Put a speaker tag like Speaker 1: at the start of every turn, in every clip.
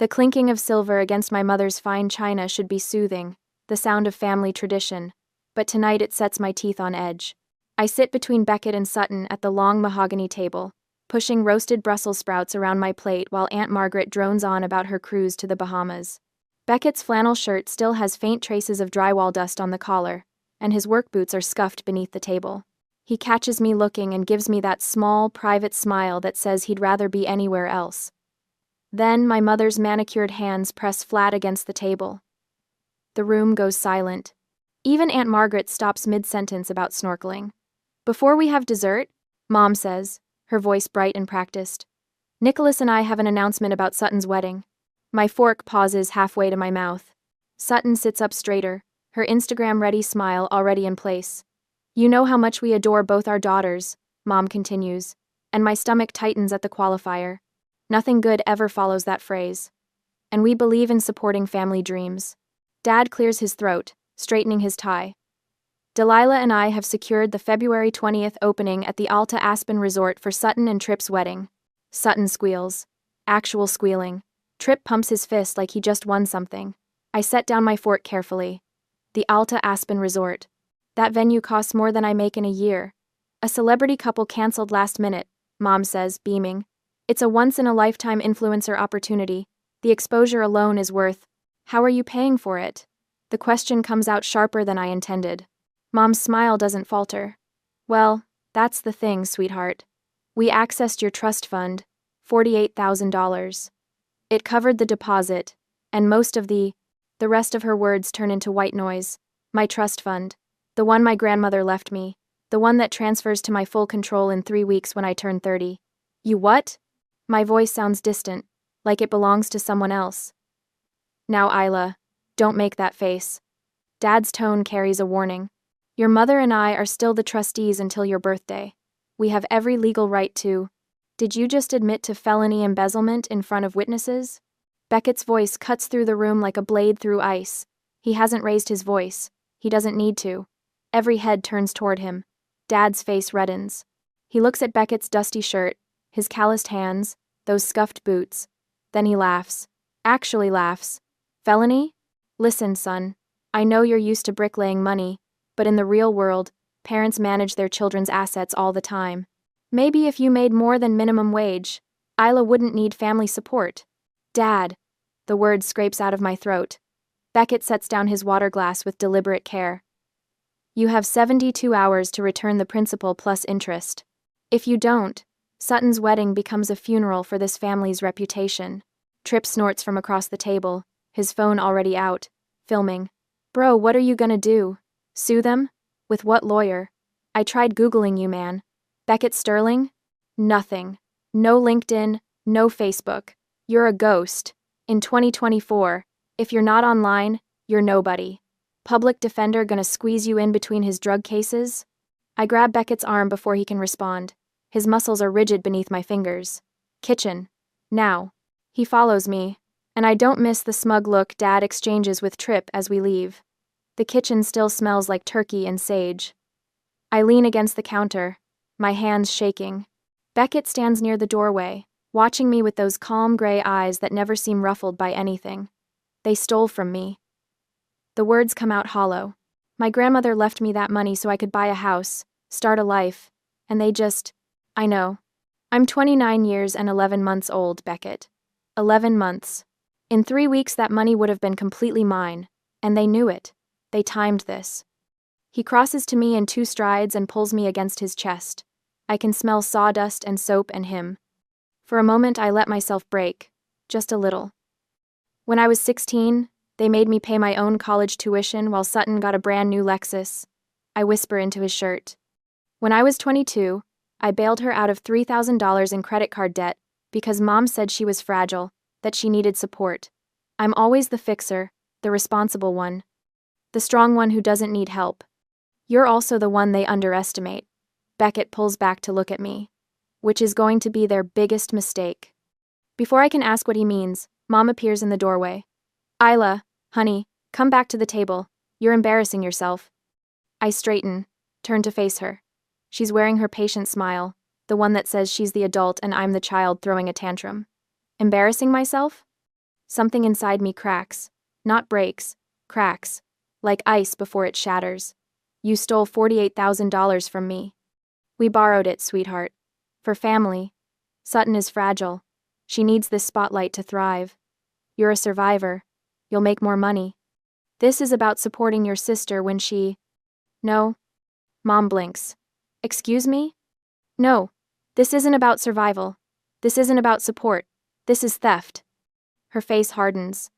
Speaker 1: The clinking of silver against my mother's fine china should be soothing, the sound of family tradition, but tonight it sets my teeth on edge. I sit between Beckett and Sutton at the long mahogany table, pushing roasted Brussels sprouts around my plate while Aunt Margaret drones on about her cruise to the Bahamas. Beckett's flannel shirt still has faint traces of drywall dust on the collar, and his work boots are scuffed beneath the table. He catches me looking and gives me that small, private smile that says he'd rather be anywhere else. Then my mother's manicured hands press flat against the table. The room goes silent. Even Aunt Margaret stops mid-sentence about snorkeling. "Before we have dessert," Mom says, her voice bright and practiced, "Nicholas and I have an announcement about Sutton's wedding." My fork pauses halfway to my mouth. Sutton sits up straighter, her Instagram-ready smile already in place. "You know how much we adore both our daughters," Mom continues, and my stomach tightens at the qualifier. Nothing good ever follows that phrase. And we believe in supporting family dreams. Dad clears his throat, straightening his tie. "Delilah and I have secured the February 20th opening at the Aita-Style resort for Sutton and Tripp's wedding." Sutton squeals. Actual squealing. Tripp pumps his fist like he just won something. I set down my fork carefully. The Aita-Style resort. That venue costs more than I make in a year. "A celebrity couple canceled last minute," Mom says, beaming. "It's a once-in-a-lifetime influencer opportunity. The exposure alone is worth—" "How are you paying for it?" The question comes out sharper than I intended. Mom's smile doesn't falter. "Well, that's the thing, sweetheart. We accessed your trust fund, $48,000. It covered the deposit, and most of the rest of her words turn into white noise. My trust fund. The one my grandmother left me. The one that transfers to my full control in 3 weeks when I turn 30. "You what?" My voice sounds distant, like it belongs to someone else. "Now, Isla, don't make that face." Dad's tone carries a warning. "Your mother and I are still the trustees until your birthday. We have every legal right to—" "Did you just admit to felony embezzlement in front of witnesses?" Beckett's voice cuts through the room like a blade through ice. He hasn't raised his voice. He doesn't need to. Every head turns toward him. Dad's face reddens. He looks at Beckett's dusty shirt, his calloused hands, those scuffed boots. Then he laughs. Actually laughs. "Felony? Listen, son. I know you're used to bricklaying money, but in the real world, parents manage their children's assets all the time. Maybe if you made more than minimum wage, Isla wouldn't need family support." "Dad." The word scrapes out of my throat. Beckett sets down his water glass with deliberate care. "You have 72 hours to return the principal plus interest. If you don't, Sutton's wedding becomes a funeral for this family's reputation." Tripp snorts from across the table, his phone already out, filming. "Bro, what are you gonna do? Sue them? With what lawyer? I tried Googling you, man. Beckett Sterling? Nothing. No LinkedIn, no Facebook. You're a ghost. In 2024, if you're not online, you're nobody. Public defender gonna squeeze you in between his drug cases?" I grab Beckett's arm before he can respond. His muscles are rigid beneath my fingers. "Kitchen. Now." He follows me, and I don't miss the smug look Dad exchanges with Tripp as we leave. The kitchen still smells like turkey and sage. I lean against the counter, my hands shaking. Beckett stands near the doorway, watching me with those calm gray eyes that never seem ruffled by anything. "They stole from me." The words come out hollow. My grandmother left me that money so I could buy a house, start a life, and they just— I know. I'm 29 years and 11 months old, Beckett. 11 months. In 3 weeks that money would have been completely mine, and they knew it. They timed this. He crosses to me in 2 strides and pulls me against his chest. I can smell sawdust and soap and him. For a moment I let myself break, just a little. "When I was 16, they made me pay my own college tuition while Sutton got a brand new Lexus." I whisper into his shirt. "When I was 22, I bailed her out of $3,000 in credit card debt because Mom said she was fragile, that she needed support. I'm always the fixer, the responsible one. The strong one who doesn't need help. You're also the one they underestimate." Beckett pulls back to look at me. "Which is going to be their biggest mistake." Before I can ask what he means, Mom appears in the doorway. "Isla, honey, come back to the table. You're embarrassing yourself." I straighten, turn to face her. She's wearing her patient smile, the one that says she's the adult and I'm the child throwing a tantrum. Embarrassing myself? Something inside me cracks. Not breaks, cracks. Like ice before it shatters. You stole $48,000 from me. We borrowed it, sweetheart. For family. Sutton is fragile. She needs this spotlight to thrive. You're a survivor. You'll make more money. This is about supporting your sister when she... No. Mom blinks. Excuse me? No. This isn't about survival. This isn't about support. This is theft. Her face hardens.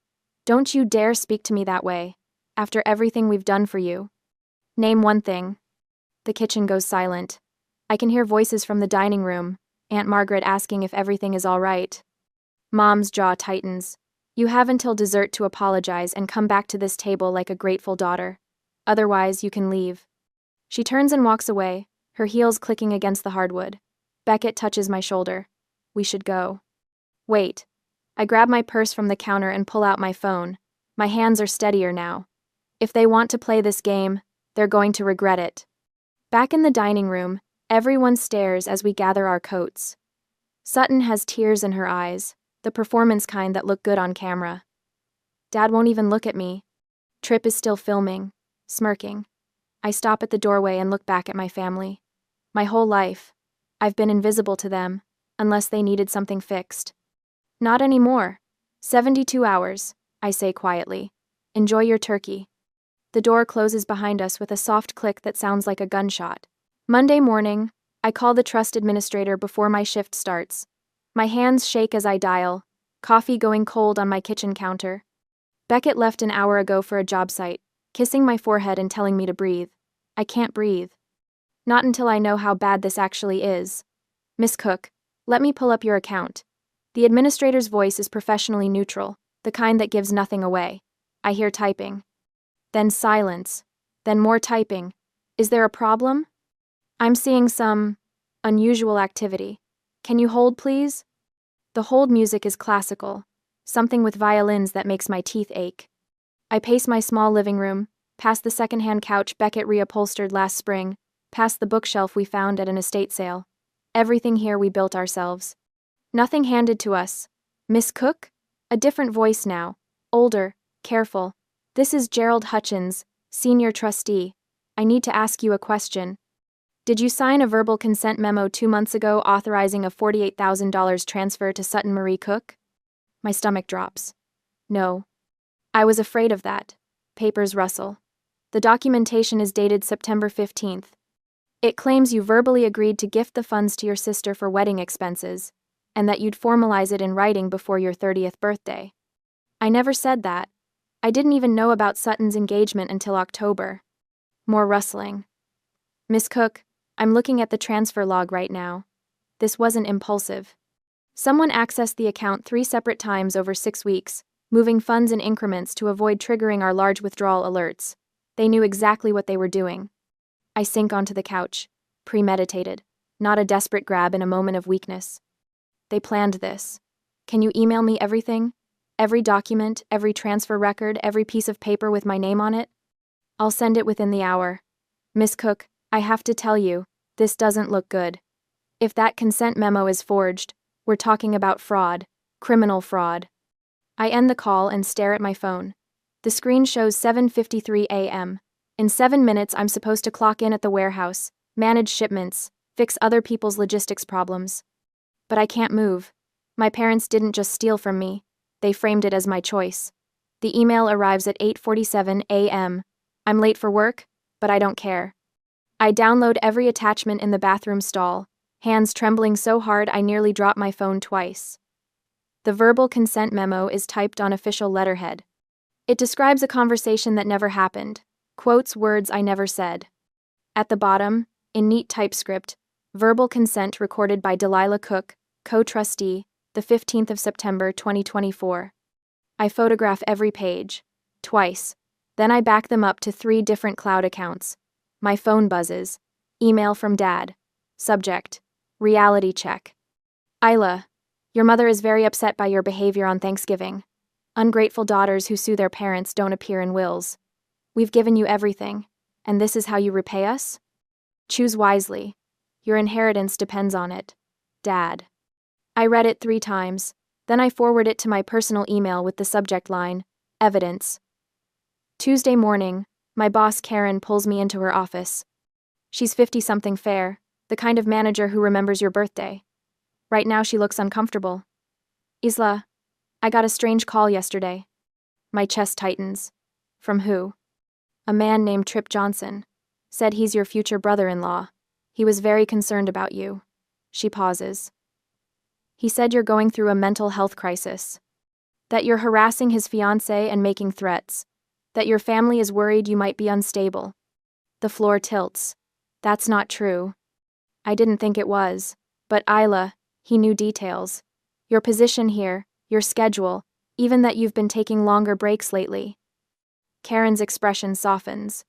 Speaker 1: Don't you dare speak to me that way. After everything we've done for you. Name one thing. The kitchen goes silent. I can hear voices from the dining room. Aunt Margaret asking if everything is all right. Mom's jaw tightens. You have until dessert to apologize and come back to this table like a grateful daughter. Otherwise, you can leave. She turns and walks away, her heels clicking against the hardwood. Beckett touches my shoulder. We should go. Wait. I grab my purse from the counter and pull out my phone. My hands are steadier now. If they want to play this game, they're going to regret it. Back in the dining room, everyone stares as we gather our coats. Sutton has tears in her eyes, the performance kind that look good on camera. Dad won't even look at me. Tripp is still filming, smirking. I stop at the doorway and look back at my family. My whole life, I've been invisible to them, unless they needed something fixed. Not anymore. 72 hours, I say quietly. Enjoy your turkey. The door closes behind us with a soft click that sounds like a gunshot. Monday morning, I call the trust administrator before my shift starts. My hands shake as I dial, coffee going cold on my kitchen counter. Beckett left an hour ago for a job site, kissing my forehead and telling me to breathe. I can't breathe. Not until I know how bad this actually is. Miss Cook, let me pull up your account. The administrator's voice is professionally neutral, the kind that gives nothing away. I hear typing. Then silence. Then more typing. Is there a problem? I'm seeing some unusual activity. Can you hold, please? The hold music is classical, something with violins that makes my teeth ache. I pace my small living room, past the second-hand couch Beckett reupholstered last spring, past the bookshelf we found at an estate sale. Everything here we built ourselves. Nothing handed to us. Miss Cook? A different voice now. Older, careful. This is Gerald Hutchins, senior trustee. I need to ask you a question. Did you sign a verbal consent memo 2 months ago authorizing a $48,000 transfer to Sutton Marie Cook? My stomach drops. No. I was afraid of that. Papers rustle. The documentation is dated September 15th. It claims you verbally agreed to gift the funds to your sister for wedding expenses, and that you'd formalize it in writing before your 30th birthday. I never said that. I didn't even know about Sutton's engagement until October. More rustling. Miss Cook, I'm looking at the transfer log right now. This wasn't impulsive. Someone accessed the account 3 separate times over 6 weeks, moving funds in increments to avoid triggering our large withdrawal alerts. They knew exactly what they were doing. I sink onto the couch, premeditated, not a desperate grab in a moment of weakness. They planned this. Can you email me everything? Every document, every transfer record, every piece of paper with my name on it? I'll send it within the hour. Miss Cook, I have to tell you, this doesn't look good. If that consent memo is forged, we're talking about fraud, criminal fraud. I end the call and stare at my phone. The screen shows 7:53 a.m. In 7 minutes, I'm supposed to clock in at the warehouse, manage shipments, fix other people's logistics problems. But I can't move. My parents didn't just steal from me. They framed it as my choice. The email arrives at 8:47 a.m. I'm late for work, but I don't care. I download every attachment in the bathroom stall, hands trembling so hard I nearly drop my phone twice. The verbal consent memo is typed on official letterhead. It describes a conversation that never happened, quotes words I never said. At the bottom, in neat typescript, verbal consent recorded by Delilah Cook, co-trustee, the 15th of September 2024. I photograph every page, twice. Then I back them up to 3 different cloud accounts. My phone buzzes. Email from Dad. Subject: reality check. Isla, your mother is very upset by your behavior on Thanksgiving. Ungrateful daughters who sue their parents don't appear in wills. We've given you everything, and this is how you repay us? Choose wisely. Your inheritance depends on it. Dad. I read it 3 times. Then I forward it to my personal email with the subject line, evidence. Tuesday morning, my boss Karen pulls me into her office. She's 50-something fair, the kind of manager who remembers your birthday. Right now she looks uncomfortable. Isla, I got a strange call yesterday. My chest tightens. From who? A man named Trip Johnson. Said he's your future brother-in-law. He was very concerned about you. She pauses. He said you're going through a mental health crisis. That you're harassing his fiancé and making threats. That your family is worried you might be unstable. The floor tilts. That's not true. I didn't think it was. But Isla, he knew details. Your position here, your schedule, even that you've been taking longer breaks lately. Karen's expression softens.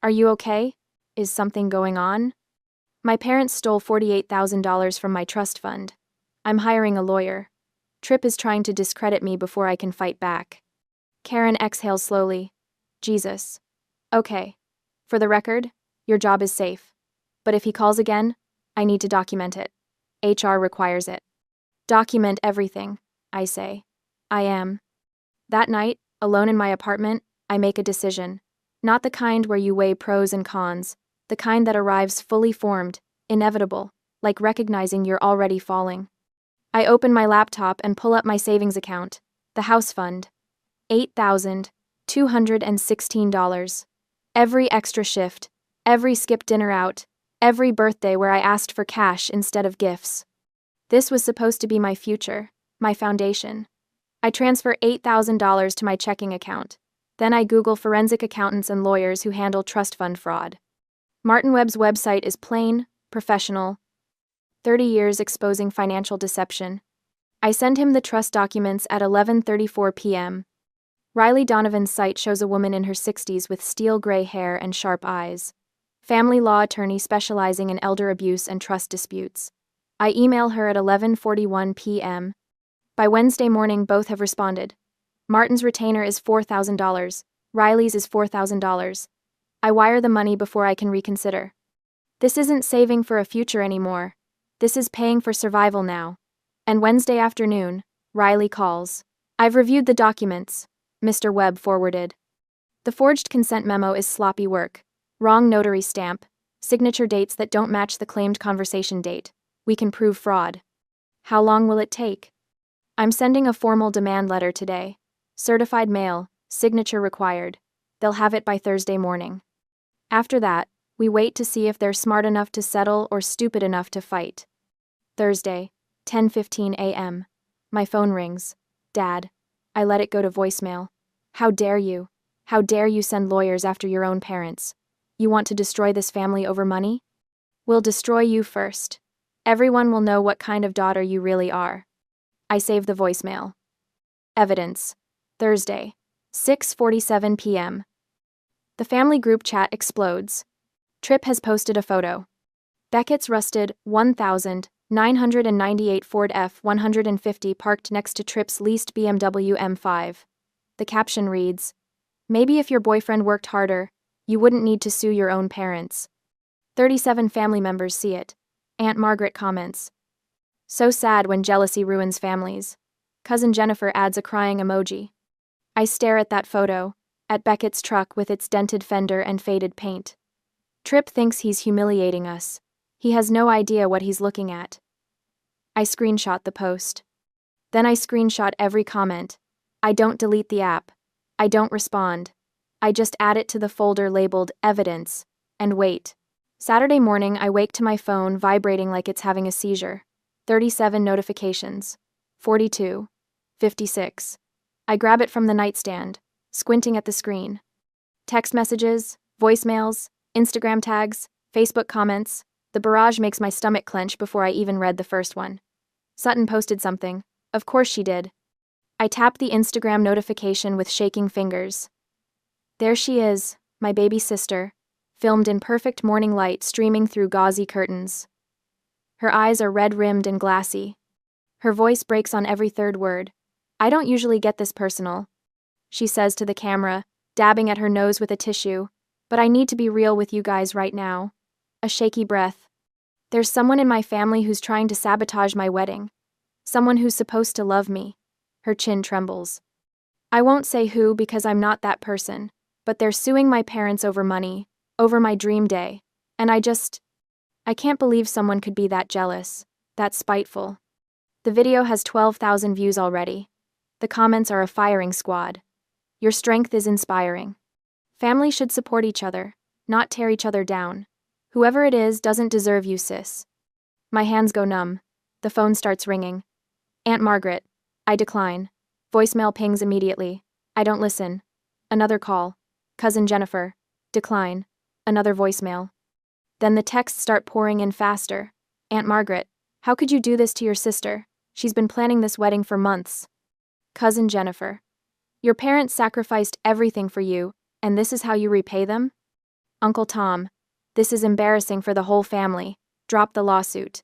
Speaker 1: Are you okay? Is something going on? My parents stole $48,000 from my trust fund. I'm hiring a lawyer. Tripp is trying to discredit me before I can fight back. Karen exhales slowly. Jesus. Okay. For the record, your job is safe. But if he calls again, I need to document it. HR requires it. Document everything, I say. I am. That night, alone in my apartment, I make a decision. Not the kind where you weigh pros and cons, the kind that arrives fully formed, inevitable, like recognizing you're already falling. I open my laptop and pull up my savings account, the house fund. $8,216. Every extra shift, every skipped dinner out, every birthday where I asked for cash instead of gifts. This was supposed to be my future, my foundation. I transfer $8,000 to my checking account. Then I Google forensic accountants and lawyers who handle trust fund fraud. Martin Webb's website is plain, professional. 30 years exposing financial deception. I send him the trust documents at 11:34 p.m. Riley Donovan's site shows a woman in her 60s with steel gray hair and sharp eyes. Family law attorney specializing in elder abuse and trust disputes. I email her at 11:41 p.m. By Wednesday morning, both have responded. Martin's retainer is $4,000. Riley's is $4,000. I wire the money before I can reconsider. This isn't saving for a future anymore. This is paying for survival now. And Wednesday afternoon, Riley calls. I've reviewed the documents, Mr. Webb forwarded. The forged consent memo is sloppy work. Wrong notary stamp. Signature dates that don't match the claimed conversation date. We can prove fraud. How long will it take? I'm sending a formal demand letter today. Certified mail, signature required. They'll have it by Thursday morning. After that, we wait to see if they're smart enough to settle or stupid enough to fight. Thursday, 10:15 a.m. My phone rings. Dad. I let it go to voicemail. How dare you? How dare you send lawyers after your own parents? You want to destroy this family over money? We'll destroy you first. Everyone will know what kind of daughter you really are. I save the voicemail. Evidence. Thursday, 6:47 p.m. The family group chat explodes. Tripp has posted a photo. Beckett's rusted 1,998 Ford F-150 parked next to Tripp's leased BMW M5. The caption reads, "Maybe if your boyfriend worked harder, you wouldn't need to sue your own parents." 37 family members see it. Aunt Margaret comments, "So sad when jealousy ruins families." Cousin Jennifer adds a crying emoji. I stare at that photo, at Beckett's truck with its dented fender and faded paint. Tripp thinks he's humiliating us. He has no idea what he's looking at. I screenshot the post. Then I screenshot every comment. I don't delete the app. I don't respond. I just add it to the folder labeled Evidence, and wait. Saturday morning, I wake to my phone vibrating like it's having a seizure. 37 notifications. 42. 56. I grab it from the nightstand, squinting at the screen. Text messages, voicemails, Instagram tags, Facebook comments. The barrage makes my stomach clench before I even read the first one. Sutton posted something. Of course she did. I tap the Instagram notification with shaking fingers. There she is, my baby sister, filmed in perfect morning light streaming through gauzy curtains. Her eyes are red-rimmed and glassy. Her voice breaks on every third word. I don't usually get this personal, she says to the camera, dabbing at her nose with a tissue, but I need to be real with you guys right now. A shaky breath. There's someone in my family who's trying to sabotage my wedding. Someone who's supposed to love me. Her chin trembles. I won't say who because I'm not that person, but they're suing my parents over money, over my dream day, and I can't believe someone could be that jealous, that spiteful. The video has 12,000 views already. The comments are a firing squad. Your strength is inspiring. Family should support each other, not tear each other down. Whoever it is doesn't deserve you, sis. My hands go numb. The phone starts ringing. Aunt Margaret. I decline. Voicemail pings immediately. I don't listen. Another call. Cousin Jennifer. Decline. Another voicemail. Then the texts start pouring in faster. Aunt Margaret, how could you do this to your sister? She's been planning this wedding for months. Cousin Jennifer. Your parents sacrificed everything for you, and this is how you repay them? Uncle Tom. This is embarrassing for the whole family. Drop the lawsuit.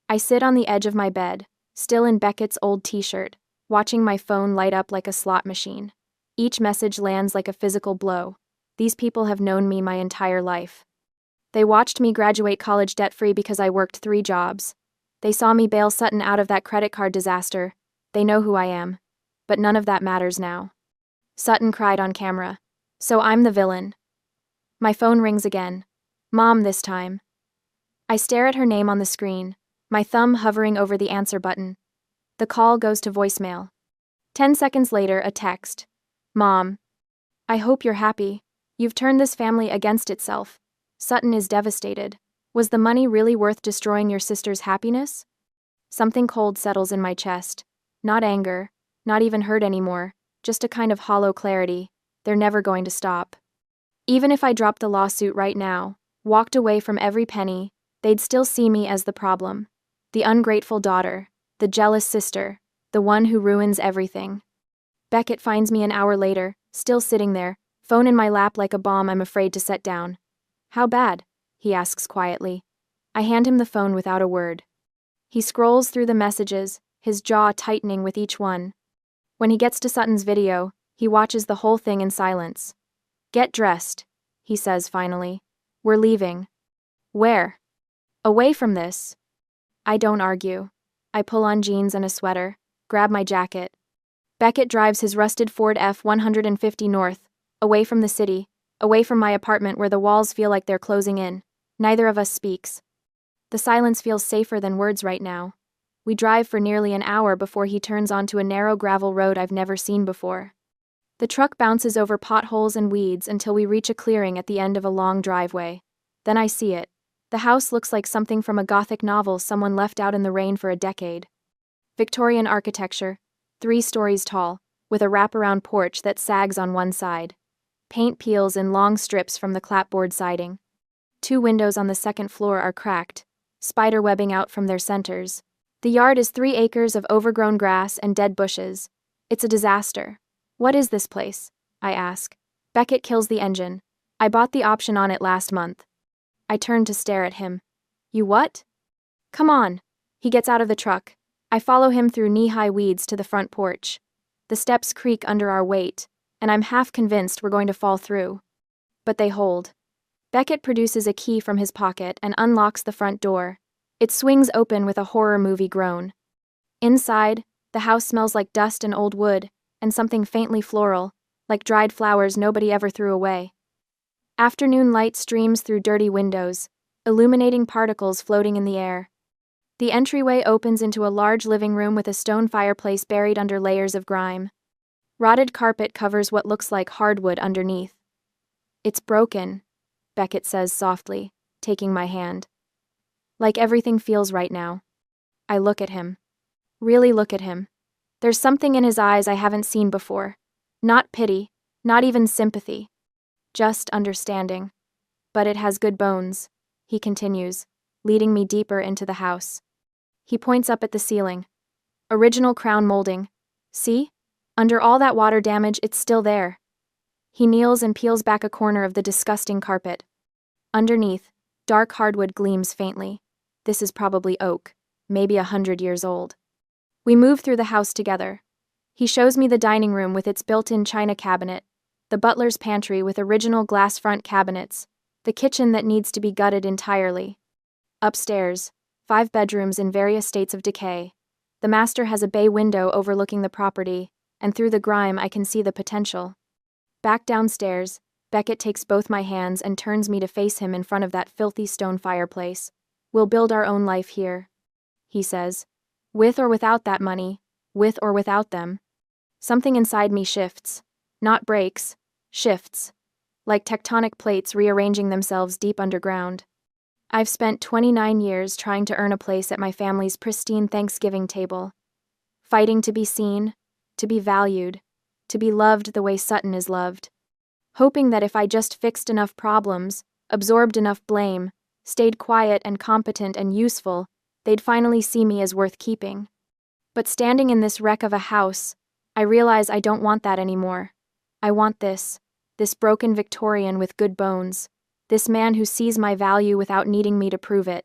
Speaker 1: I sit on the edge of my bed, still in Beckett's old t-shirt, watching my phone light up like a slot machine. Each message lands like a physical blow. These people have known me my entire life. They watched me graduate college debt-free because I worked 3 jobs. They saw me bail Sutton out of that credit card disaster. They know who I am. But none of that matters now. Sutton cried on camera. So I'm the villain. My phone rings again. Mom this time. I stare at her name on the screen, my thumb hovering over the answer button. The call goes to voicemail. 10 seconds later, a text. Mom. I hope you're happy. You've turned this family against itself. Sutton is devastated. Was the money really worth destroying your sister's happiness? Something cold settles in my chest. Not anger, not even hurt anymore, just a kind of hollow clarity. They're never going to stop. Even if I dropped the lawsuit right now, walked away from every penny, they'd still see me as the problem. The ungrateful daughter, the jealous sister, the one who ruins everything. Beckett finds me an hour later, still sitting there, phone in my lap like a bomb I'm afraid to set down. How bad? He asks quietly. I hand him the phone without a word. He scrolls through the messages, his jaw tightening with each one. When he gets to Sutton's video, he watches the whole thing in silence. Get dressed, he says finally. We're leaving. Where? Away from this. I don't argue. I pull on jeans and a sweater, grab my jacket. Beckett drives his rusted Ford F-150 north, away from the city, away from my apartment where the walls feel like they're closing in. Neither of us speaks. The silence feels safer than words right now. We drive for nearly an hour before he turns onto a narrow gravel road I've never seen before. The truck bounces over potholes and weeds until we reach a clearing at the end of a long driveway. Then I see it. The house looks like something from a Gothic novel someone left out in the rain for a decade. Victorian architecture, 3 stories tall, with a wraparound porch that sags on one side. Paint peels in long strips from the clapboard siding. 2 windows on the second floor are cracked, spider webbing out from their centers. The yard is 3 acres of overgrown grass and dead bushes. It's a disaster. What is this place? I ask. Beckett kills the engine. I bought the option on it last month. I turn to stare at him. You what? Come on. He gets out of the truck. I follow him through knee-high weeds to the front porch. The steps creak under our weight, and I'm half convinced we're going to fall through. But they hold. Beckett produces a key from his pocket and unlocks the front door. It swings open with a horror movie groan. Inside, the house smells like dust and old wood, and something faintly floral, like dried flowers nobody ever threw away. Afternoon light streams through dirty windows, illuminating particles floating in the air. The entryway opens into a large living room with a stone fireplace buried under layers of grime. Rotted carpet covers what looks like hardwood underneath. It's broken, Beckett says softly, taking my hand. Like everything feels right now. I look at him. Really look at him. There's something in his eyes I haven't seen before. Not pity, not even sympathy. Just understanding. But it has good bones, he continues, leading me deeper into the house. He points up at the ceiling. Original crown molding. See? Under all that water damage, it's still there. He kneels and peels back a corner of the disgusting carpet. Underneath, dark hardwood gleams faintly. This is probably oak, maybe 100 years old. We move through the house together. He shows me the dining room with its built-in china cabinet, the butler's pantry with original glass front cabinets, the kitchen that needs to be gutted entirely. Upstairs, 5 bedrooms in various states of decay. The master has a bay window overlooking the property, and through the grime I can see the potential. Back downstairs, Beckett takes both my hands and turns me to face him in front of that filthy stone fireplace. We'll build our own life here, he says. With or without that money, with or without them. Something inside me shifts. Not breaks, shifts. Like tectonic plates rearranging themselves deep underground. I've spent 29 years trying to earn a place at my family's pristine Thanksgiving table. Fighting to be seen, to be valued, to be loved the way Sutton is loved. Hoping that if I just fixed enough problems, absorbed enough blame, stayed quiet and competent and useful, they'd finally see me as worth keeping. But standing in this wreck of a house, I realize I don't want that anymore. I want this broken Victorian with good bones, this man who sees my value without needing me to prove it.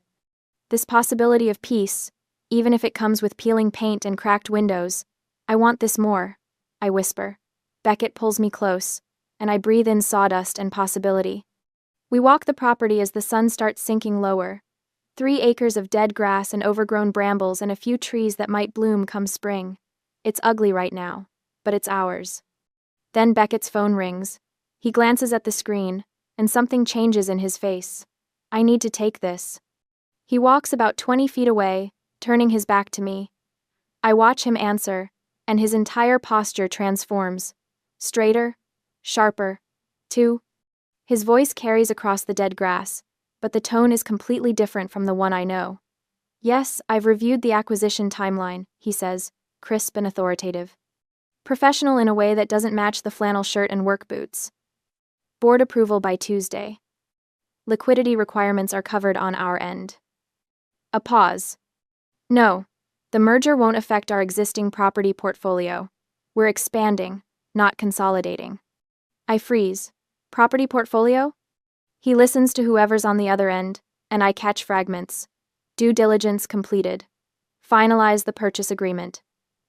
Speaker 1: This possibility of peace, even if it comes with peeling paint and cracked windows. I want this more, I whisper. Beckett pulls me close, and I breathe in sawdust and possibility. We walk the property as the sun starts sinking lower. 3 acres of dead grass and overgrown brambles and a few trees that might bloom come spring. It's ugly right now, but it's ours. Then Beckett's phone rings. He glances at the screen, and something changes in his face. I need to take this. He walks about 20 feet away, turning his back to me. I watch him answer, and his entire posture transforms. Straighter, sharper, too. His voice carries across the dead grass, but the tone is completely different from the one I know. Yes, I've reviewed the acquisition timeline, he says, crisp and authoritative. Professional in a way that doesn't match the flannel shirt and work boots. Board approval by Tuesday. Liquidity requirements are covered on our end. A pause. No, the merger won't affect our existing property portfolio. We're expanding, not consolidating. I freeze. Property portfolio? He listens to whoever's on the other end, and I catch fragments. Due diligence completed. Finalize the purchase agreement.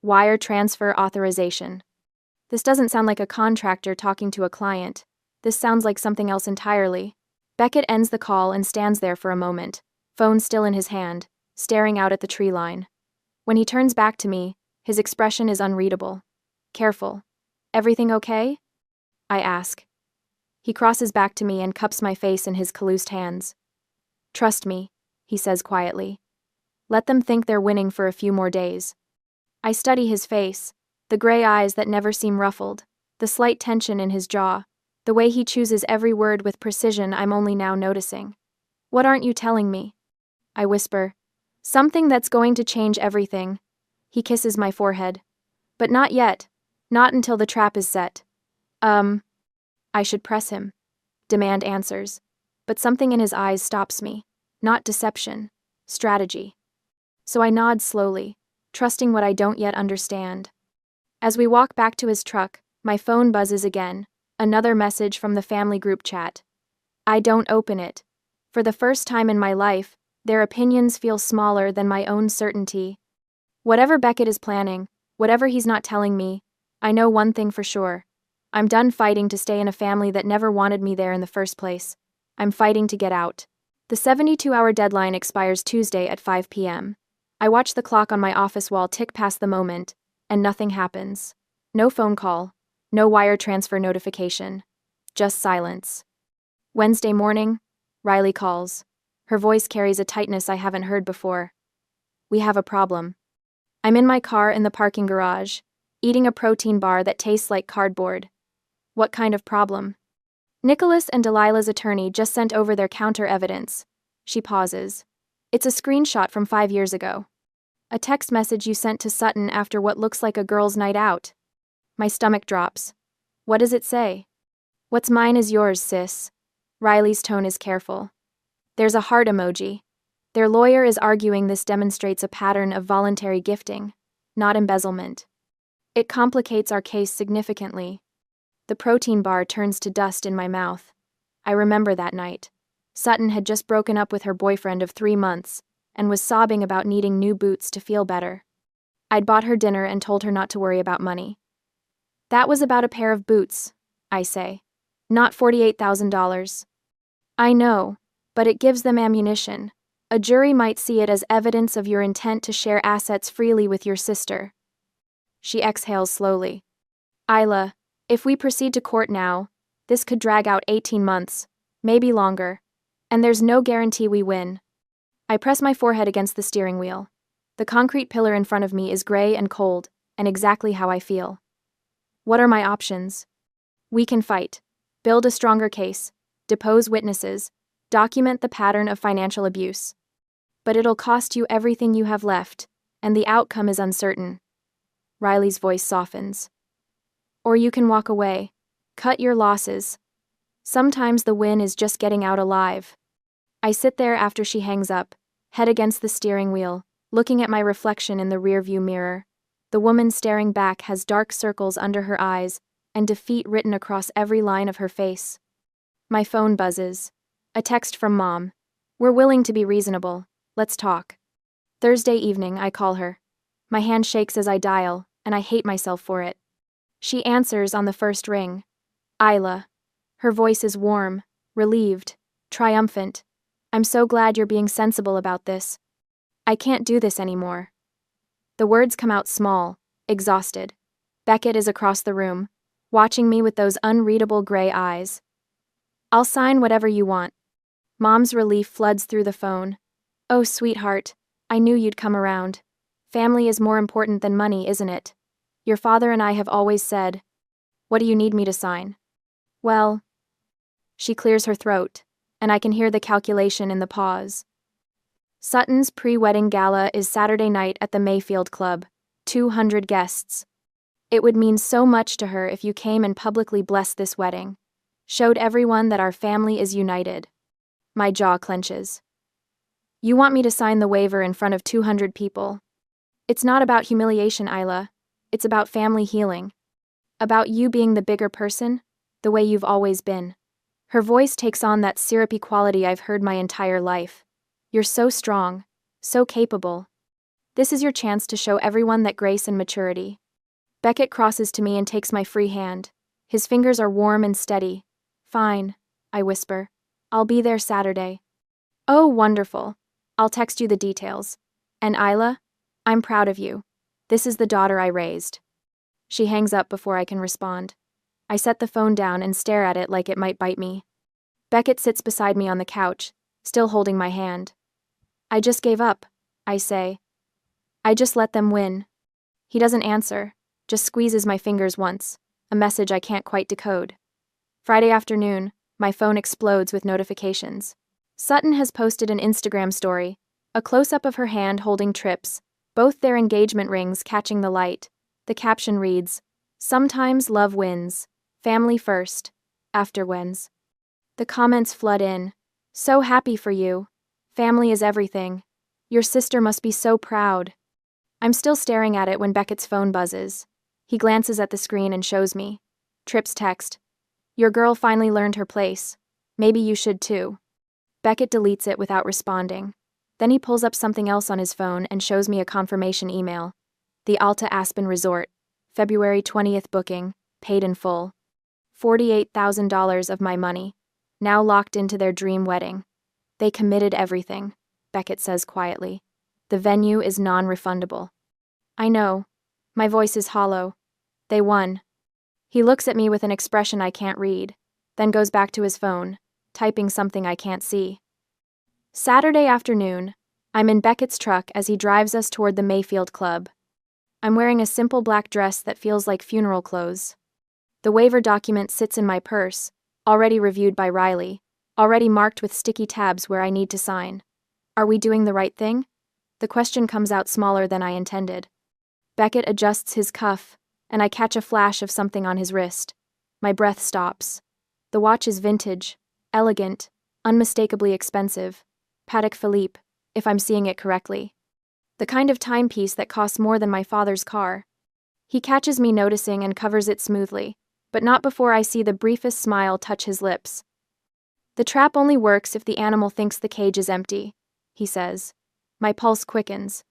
Speaker 1: Wire transfer authorization. This doesn't sound like a contractor talking to a client. This sounds like something else entirely. Beckett ends the call and stands there for a moment, phone still in his hand, staring out at the tree line. When he turns back to me, his expression is unreadable. Careful. Everything okay? I ask. He crosses back to me and cups my face in his calloused hands. Trust me, he says quietly. Let them think they're winning for a few more days. I study his face, the gray eyes that never seem ruffled, the slight tension in his jaw, the way he chooses every word with precision I'm only now noticing. What aren't you telling me? I whisper. Something that's going to change everything. He kisses my forehead. But not yet. Not until the trap is set. I should press him. Demand answers. But something in his eyes stops me. Not deception. Strategy. So I nod slowly, trusting what I don't yet understand. As we walk back to his truck, my phone buzzes again. Another message from the family group chat. I don't open it. For the first time in my life, their opinions feel smaller than my own certainty. Whatever Beckett is planning, whatever he's not telling me, I know one thing for sure. I'm done fighting to stay in a family that never wanted me there in the first place. I'm fighting to get out. The 72-hour deadline expires Tuesday at 5 p.m. I watch the clock on my office wall tick past the moment, and nothing happens. No phone call. No wire transfer notification. Just silence. Wednesday morning, Riley calls. Her voice carries a tightness I haven't heard before. We have a problem. I'm in my car in the parking garage, eating a protein bar that tastes like cardboard. What kind of problem? Nicholas and Delilah's attorney just sent over their counter evidence. She pauses. It's a screenshot from 5 years ago. A text message you sent to Sutton after what looks like a girls' night out. My stomach drops. What does it say? What's mine is yours, sis. Riley's tone is careful. There's a heart emoji. Their lawyer is arguing this demonstrates a pattern of voluntary gifting, not embezzlement. It complicates our case significantly. The protein bar turns to dust in my mouth. I remember that night. Sutton had just broken up with her boyfriend of 3 months and was sobbing about needing new boots to feel better. I'd bought her dinner and told her not to worry about money. That was about a pair of boots, I say. Not $48,000. I know, but it gives them ammunition, A jury might see it as evidence of your intent to share assets freely with your sister. She exhales slowly. Isla, if we proceed to court now, this could drag out 18 months, maybe longer. And there's no guarantee we win. I press my forehead against the steering wheel. The concrete pillar in front of me is gray and cold, and exactly how I feel. What are my options? We can fight, build a stronger case, depose witnesses, document the pattern of financial abuse. But it'll cost you everything you have left, and the outcome is uncertain. Riley's voice softens. Or you can walk away, cut your losses. Sometimes the win is just getting out alive. I sit there after she hangs up, head against the steering wheel, looking at my reflection in the rearview mirror. The woman staring back has dark circles under her eyes and defeat written across every line of her face. My phone buzzes. A text from Mom. We're willing to be reasonable. Let's talk. Thursday evening, I call her. My hand shakes as I dial, and I hate myself for it. She answers on the first ring. Isla. Her voice is warm, relieved, triumphant. I'm so glad you're being sensible about this. I can't do this anymore. The words come out small, exhausted. Beckett is across the room, watching me with those unreadable gray eyes. I'll sign whatever you want. Mom's relief floods through the phone. Oh, sweetheart, I knew you'd come around. Family is more important than money, isn't it? Your father and I have always said. What do you need me to sign? Well. She clears her throat, and I can hear the calculation in the pause. Sutton's pre-wedding gala is Saturday night at the Mayfield Club. 200 guests. It would mean so much to her if you came and publicly blessed this wedding. Showed everyone that our family is united. My jaw clenches. You want me to sign the waiver in front of 200 people? It's not about humiliation, Isla. It's about family healing. About you being the bigger person, the way you've always been. Her voice takes on that syrupy quality I've heard my entire life. You're so strong, so capable. This is your chance to show everyone that grace and maturity. Beckett crosses to me and takes my free hand. His fingers are warm and steady. Fine, I whisper. I'll be there Saturday. Oh, wonderful. I'll text you the details. And Isla, I'm proud of you. This is the daughter I raised. She hangs up before I can respond. I set the phone down and stare at it like it might bite me. Beckett sits beside me on the couch, still holding my hand. I just gave up, I say. I just let them win. He doesn't answer, just squeezes my fingers once, a message I can't quite decode. Friday afternoon, my phone explodes with notifications. Sutton has posted an Instagram story, a close-up of her hand holding Trips, both their engagement rings catching the light. The caption reads, "Sometimes love wins. Family first. After wins." The comments flood in. So happy for you. Family is everything. Your sister must be so proud. I'm still staring at it when Beckett's phone buzzes. He glances at the screen and shows me. Tripp's text. Your girl finally learned her place. Maybe you should too. Beckett deletes it without responding. Then he pulls up something else on his phone and shows me a confirmation email. The Alta-Aspen Resort. February 20th booking. Paid in full. $48,000 of my money. Now locked into their dream wedding. They committed everything, Beckett says quietly. The venue is non-refundable. I know. My voice is hollow. They won. He looks at me with an expression I can't read, then goes back to his phone, typing something I can't see. Saturday afternoon, I'm in Beckett's truck as he drives us toward the Mayfield Club. I'm wearing a simple black dress that feels like funeral clothes. The waiver document sits in my purse, already reviewed by Riley, already marked with sticky tabs where I need to sign. Are we doing the right thing? The question comes out smaller than I intended. Beckett adjusts his cuff, and I catch a flash of something on his wrist. My breath stops. The watch is vintage, elegant, unmistakably expensive. Patek Philippe, if I'm seeing it correctly. The kind of timepiece that costs more than my father's car. He catches me noticing and covers it smoothly, but not before I see the briefest smile touch his lips. The trap only works if the animal thinks the cage is empty, he says. My pulse quickens.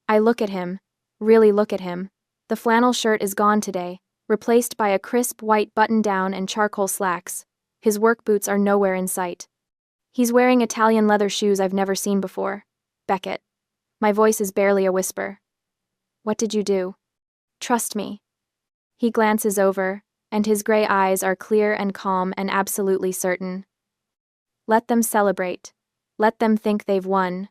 Speaker 1: I look at him, really look at him. The flannel shirt is gone today, replaced by a crisp white button-down and charcoal slacks. His work boots are nowhere in sight. He's wearing Italian leather shoes I've never seen before. Beckett. My voice is barely a whisper. What did you do? Trust me. He glances over, and his gray eyes are clear and calm and absolutely certain. Let them celebrate. Let them think they've won.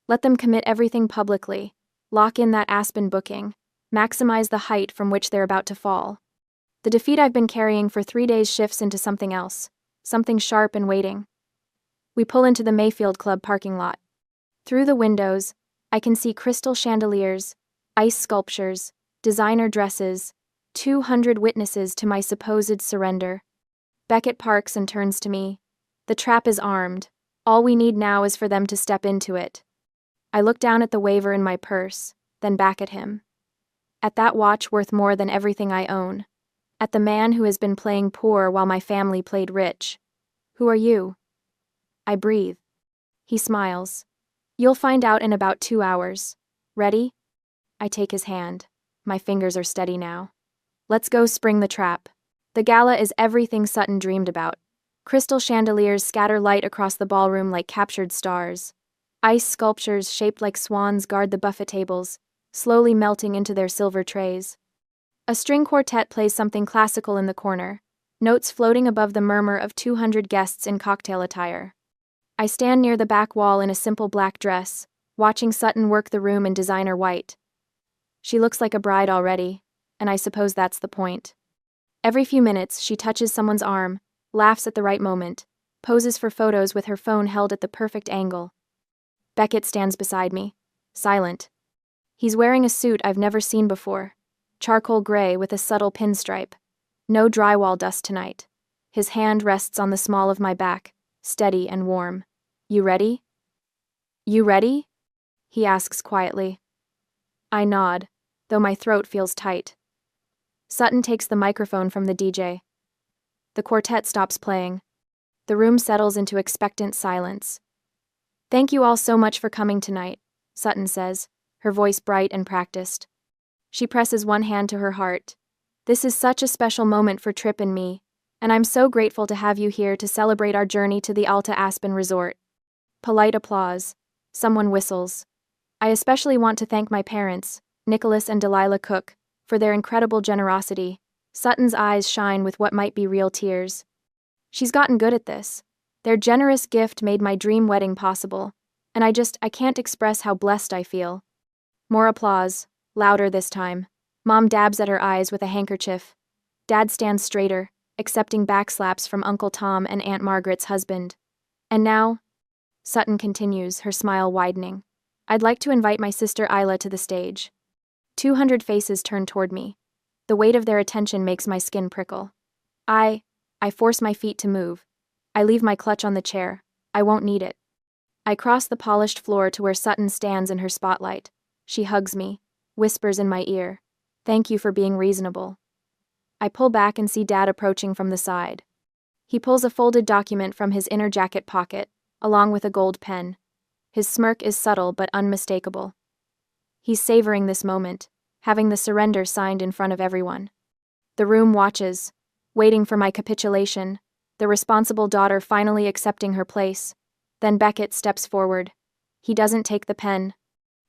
Speaker 1: Let them commit everything publicly. Lock in that Aspen booking. Maximize the height from which they're about to fall. The defeat I've been carrying for 3 days shifts into something else. Something sharp and waiting. We pull into the Mayfield Club parking lot. Through the windows, I can see crystal chandeliers, ice sculptures, designer dresses, 200 witnesses to my supposed surrender. Beckett parks and turns to me. The trap is armed. All we need now is for them to step into it. I look down at the waiver in my purse, then back at him. At that watch worth more than everything I own. At the man who has been playing poor while my family played rich. Who are you? I breathe. He smiles. You'll find out in about 2 hours. Ready? I take his hand. My fingers are steady now. Let's go spring the trap. The gala is everything Sutton dreamed about. Crystal chandeliers scatter light across the ballroom like captured stars. Ice sculptures shaped like swans guard the buffet tables, slowly melting into their silver trays. A string quartet plays something classical in the corner, notes floating above the murmur of 200 guests in cocktail attire. I stand near the back wall in a simple black dress, watching Sutton work the room in designer white. She looks like a bride already, and I suppose that's the point. Every few minutes, she touches someone's arm, laughs at the right moment, poses for photos with her phone held at the perfect angle. Beckett stands beside me, silent. He's wearing a suit I've never seen before, charcoal gray with a subtle pinstripe. No drywall dust tonight. His hand rests on the small of my back, steady and warm. You ready? You ready? He asks quietly. I nod, though my throat feels tight. Sutton takes the microphone from the DJ. The quartet stops playing. The room settles into expectant silence. Thank you all so much for coming tonight, Sutton says, her voice bright and practiced. She presses one hand to her heart. This is such a special moment for Tripp and me, and I'm so grateful to have you here to celebrate our journey to the Alta-Aspen Resort. Polite applause. Someone whistles. I especially want to thank my parents, Nicholas and Delilah Cook, for their incredible generosity. Sutton's eyes shine with what might be real tears. She's gotten good at this. Their generous gift made my dream wedding possible, and I can't express how blessed I feel. More applause, louder this time. Mom dabs at her eyes with a handkerchief. Dad stands straighter, accepting backslaps from Uncle Tom and Aunt Margaret's husband. And now, Sutton continues, her smile widening, I'd like to invite my sister Isla to the stage. 200 faces turn toward me. The weight of their attention makes my skin prickle. I force my feet to move. I leave my clutch on the chair. I won't need it. I cross the polished floor to where Sutton stands in her spotlight. She hugs me, whispers in my ear, "Thank you for being reasonable." I pull back and see Dad approaching from the side. He pulls a folded document from his inner jacket pocket, along with a gold pen. His smirk is subtle but unmistakable. He's savoring this moment, having the surrender signed in front of everyone. The room watches, waiting for my capitulation, the responsible daughter finally accepting her place. Then Beckett steps forward. He doesn't take the pen.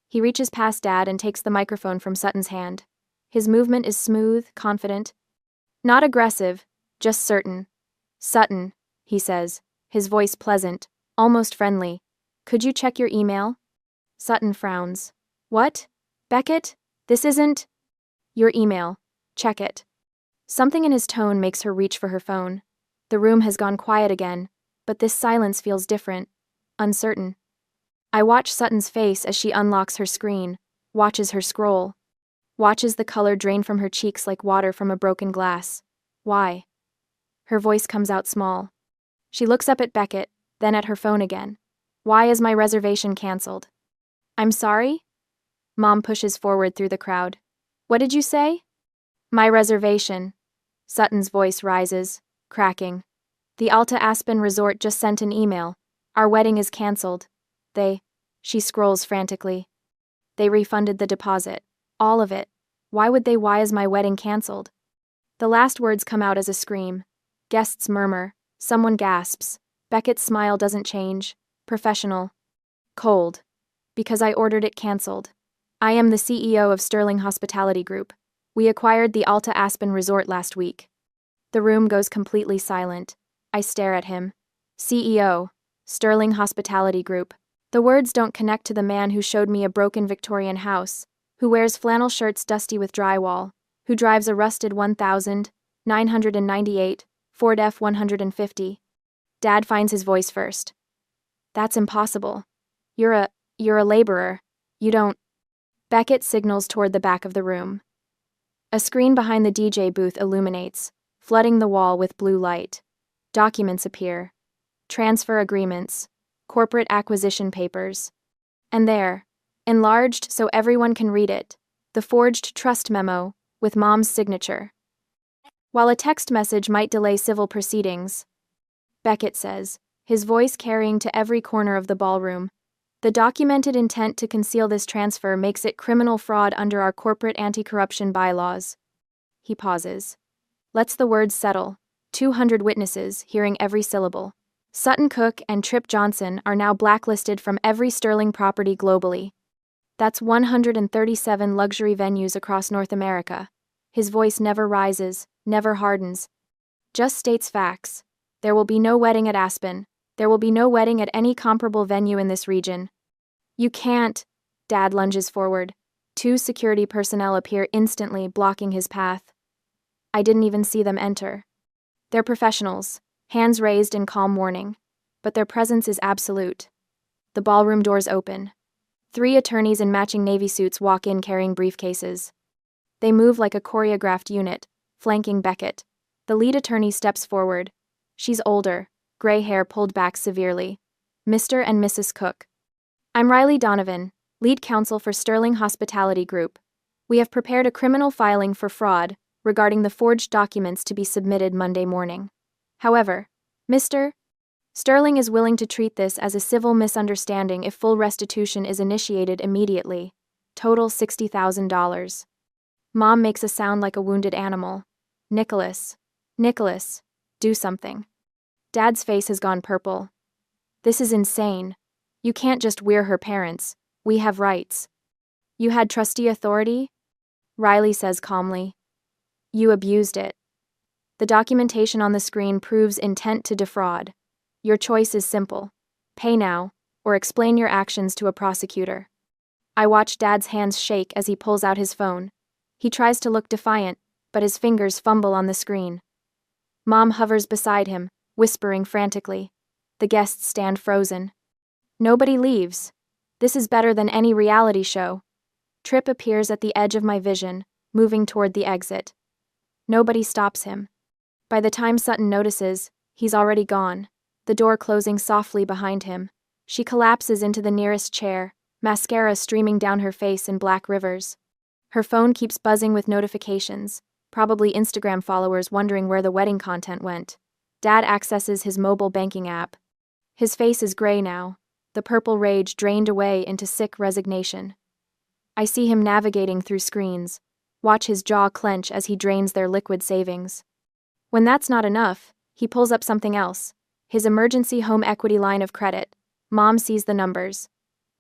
Speaker 1: He reaches past Dad and takes the microphone from Sutton's hand. His movement is smooth, confident. Not aggressive, just certain. "Sutton," he says, his voice pleasant, almost friendly. "Could you check your email?" Sutton frowns. "What? Beckett? This isn't—" "Your email. Check it." Something in his tone makes her reach for her phone. The room has gone quiet again, but this silence feels different, uncertain. I watch Sutton's face as she unlocks her screen, watches her scroll, watches the color drain from her cheeks like water from a broken glass. Why? Her voice comes out small. She looks up at Beckett, then at her phone again. "Why is my reservation canceled?" "I'm sorry?" Mom pushes forward through the crowd. "What did you say?" "My reservation." Sutton's voice rises, cracking. "The Alta-Aspen Resort just sent an email. Our wedding is canceled. She scrolls frantically. "They refunded the deposit. All of it. Why would they? Why is my wedding canceled?" The last words come out as a scream. Guests murmur. Someone gasps. Beckett's smile doesn't change. Professional. Cold. Because I ordered it cancelled. I am the CEO of Sterling Hospitality Group. We acquired the Alta Aspen Resort last week. The room goes completely silent. I stare at him. CEO. Sterling Hospitality Group. The words don't connect to the man who showed me a broken Victorian house, who wears flannel shirts dusty with drywall, who drives a rusted 1998 Ford F-150. Dad finds his voice first. That's impossible. You're a laborer. You don't. Beckett signals toward the back of the room. A screen behind the DJ booth illuminates, flooding the wall with blue light. Documents appear. Transfer agreements. Corporate acquisition papers. And there, enlarged so everyone can read it, the forged trust memo, with Mom's signature. While a text message might delay civil proceedings, Beckett says, his voice carrying to every corner of the ballroom, the documented intent to conceal this transfer makes it criminal fraud under our corporate anti-corruption bylaws. He pauses. Lets the words settle. 200 witnesses, hearing every syllable. Sutton Cook and Trip Johnson are now blacklisted from every Sterling property globally. That's 137 luxury venues across North America. His voice never rises, never hardens. Just states facts. There will be no wedding at Aspen. There will be no wedding at any comparable venue in this region. You can't. Dad lunges forward. 2 security personnel appear instantly, blocking his path. I didn't even see them enter. They're professionals, hands raised in calm warning, but their presence is absolute. The ballroom doors open. 3 attorneys in matching navy suits walk in carrying briefcases. They move like a choreographed unit, flanking Beckett. The lead attorney steps forward. She's older, gray hair pulled back severely. Mr. and Mrs. Cook. I'm Riley Donovan, lead counsel for Sterling Hospitality Group. We have prepared a criminal filing for fraud regarding the forged documents to be submitted Monday morning. However, Mr. Sterling is willing to treat this as a civil misunderstanding if full restitution is initiated immediately. Total $60,000. Mom makes a sound like a wounded animal. Nicholas, do something. Dad's face has gone purple. This is insane. You can't just we're her parents. We have rights. You had trustee authority? Riley says calmly. You abused it. The documentation on the screen proves intent to defraud. Your choice is simple. Pay now, or explain your actions to a prosecutor. I watch Dad's hands shake as he pulls out his phone. He tries to look defiant, but his fingers fumble on the screen. Mom hovers beside him, whispering frantically. The guests stand frozen. Nobody leaves. This is better than any reality show. Trip appears at the edge of my vision, moving toward the exit. Nobody stops him. By the time Sutton notices, he's already gone, the door closing softly behind him. She collapses into the nearest chair, mascara streaming down her face in black rivers. Her phone keeps buzzing with notifications, probably Instagram followers wondering where the wedding content went. Dad accesses his mobile banking app. His face is gray now, the purple rage drained away into sick resignation. I see him navigating through screens, watch his jaw clench as he drains their liquid savings. When that's not enough, he pulls up something else, his emergency home equity line of credit. Mom sees the numbers.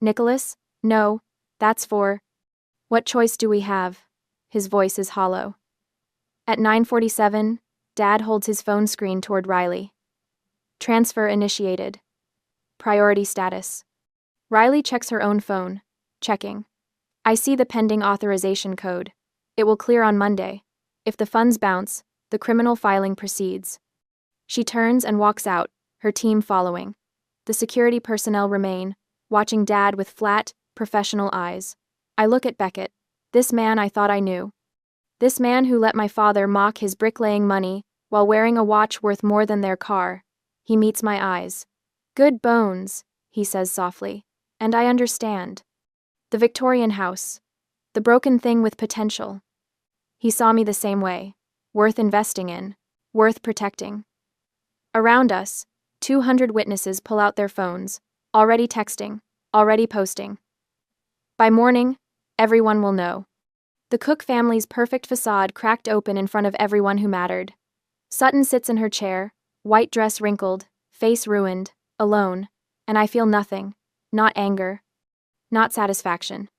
Speaker 1: Nicholas? No, that's for... What choice do we have? His voice is hollow. At 9:47, Dad holds his phone screen toward Riley. Transfer initiated. Priority status. Riley checks her own phone. Checking. I see the pending authorization code. It will clear on Monday. If the funds bounce, the criminal filing proceeds. She turns and walks out, her team following. The security personnel remain, watching Dad with flat, professional eyes. I look at Beckett. This man I thought I knew. This man who let my father mock his bricklaying money while wearing a watch worth more than their car. He meets my eyes. Good bones, he says softly. And I understand. The Victorian house. The broken thing with potential. He saw me the same way. Worth investing in. Worth protecting. Around us, 200 witnesses pull out their phones, already texting, already posting. By morning, everyone will know. The Cook family's perfect facade cracked open in front of everyone who mattered. Sutton sits in her chair, white dress wrinkled, face ruined, alone, and I feel nothing. Not anger, not satisfaction.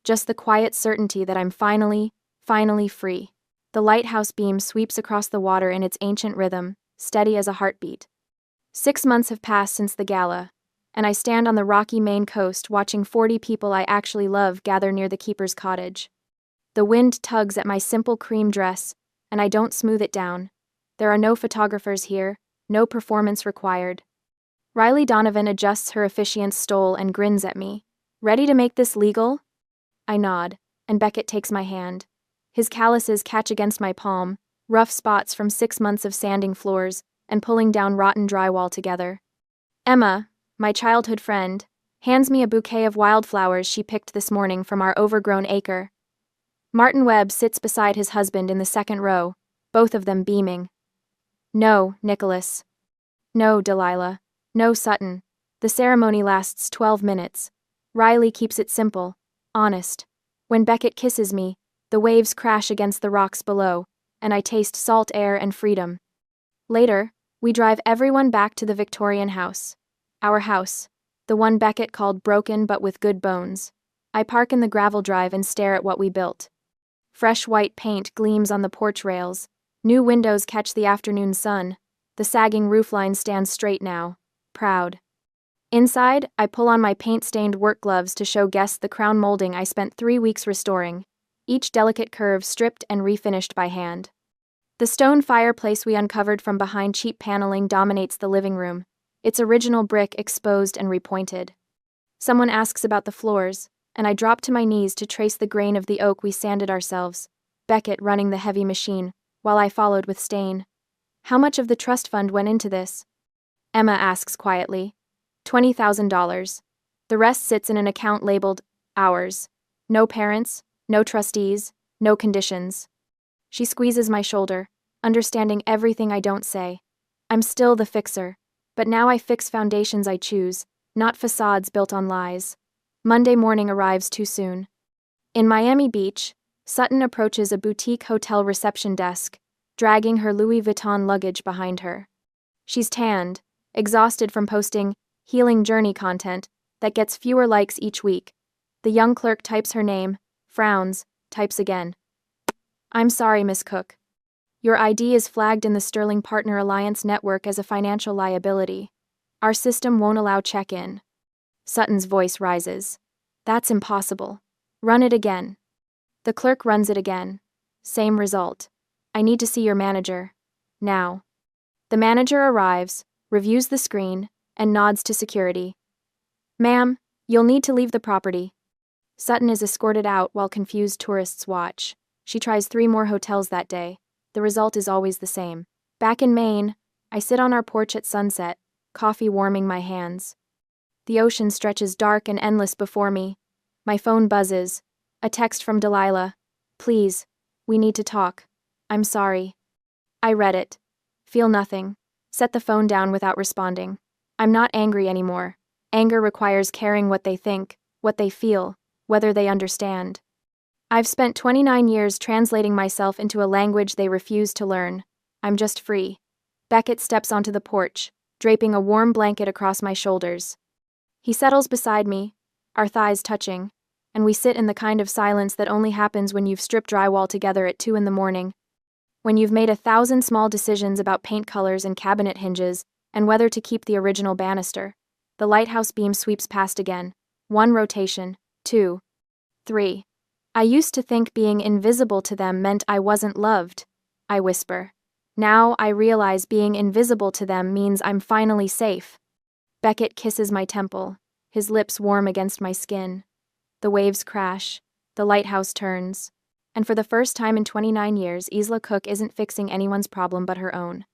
Speaker 1: Just the quiet certainty that I'm finally free. The lighthouse beam sweeps across the water in its ancient rhythm, steady as a heartbeat. 6 months have passed since the gala, and I stand on the rocky Maine coast watching 40 people I actually love gather near the keeper's cottage. The wind tugs at my simple cream dress, and I don't smooth it down. There are no photographers here, no performance required. Riley Donovan adjusts her officiant's stole and grins at me. Ready to make this legal? I nod, and Beckett takes my hand. His calluses catch against my palm, rough spots from 6 months of sanding floors and pulling down rotten drywall together. Emma, my childhood friend, hands me a bouquet of wildflowers she picked this morning from our overgrown acre. Martin Webb sits beside his husband in the second row, both of them beaming. No, Nicholas. No, Delilah. No, Sutton. The ceremony lasts 12 minutes. Riley keeps it simple, honest. When Beckett kisses me, the waves crash against the rocks below, and I taste salt air and freedom. Later, we drive everyone back to the Victorian house. Our house, the one Beckett called broken but with good bones. I park in the gravel drive and stare at what we built. Fresh white paint gleams on the porch rails. New windows catch the afternoon sun. The sagging roofline stands straight now, proud. Inside, I pull on my paint-stained work gloves to show guests the crown molding I spent 3 weeks restoring, each delicate curve stripped and refinished by hand. The stone fireplace we uncovered from behind cheap paneling dominates the living room, its original brick exposed and repointed. Someone asks about the floors, and I drop to my knees to trace the grain of the oak we sanded ourselves, Beckett running the heavy machine, while I followed with stain. How much of the trust fund went into this? Emma asks quietly. $20,000. The rest sits in an account labeled, ours. No parents, no trustees, no conditions. She squeezes my shoulder, understanding everything I don't say. I'm still the fixer, but now I fix foundations I choose, not facades built on lies. Monday morning arrives too soon. In Miami Beach, Sutton approaches a boutique hotel reception desk, dragging her Louis Vuitton luggage behind her. She's tanned, exhausted from posting healing journey content that gets fewer likes each week. The young clerk types her name, frowns, types again. I'm sorry, Miss Cook. Your ID is flagged in the Sterling Partner Alliance network as a financial liability. Our system won't allow check-in. Sutton's voice rises. That's impossible. Run it again. The clerk runs it again. Same result. I need to see your manager. Now. The manager arrives, reviews the screen, and nods to security. Ma'am, you'll need to leave the property. Sutton is escorted out while confused tourists watch. She tries 3 more hotels that day. The result is always the same. Back in Maine, I sit on our porch at sunset, coffee warming my hands. The ocean stretches dark and endless before me. My phone buzzes. A text from Delilah. Please, we need to talk. I'm sorry. I read it. Feel nothing. Set the phone down without responding. I'm not angry anymore. Anger requires caring what they think, what they feel, whether they understand. I've spent 29 years translating myself into a language they refuse to learn. I'm just free. Beckett steps onto the porch, draping a warm blanket across my shoulders. He settles beside me, our thighs touching, and we sit in the kind of silence that only happens when you've stripped drywall together at 2 a.m. When you've made 1,000 small decisions about paint colors and cabinet hinges, and whether to keep the original banister. The lighthouse beam sweeps past again. 1 rotation, 2, 3. I used to think being invisible to them meant I wasn't loved, I whisper. Now I realize being invisible to them means I'm finally safe. Beckett kisses my temple, his lips warm against my skin. The waves crash, the lighthouse turns, and for the first time in 29 years, Isla Cook isn't fixing anyone's problem but her own.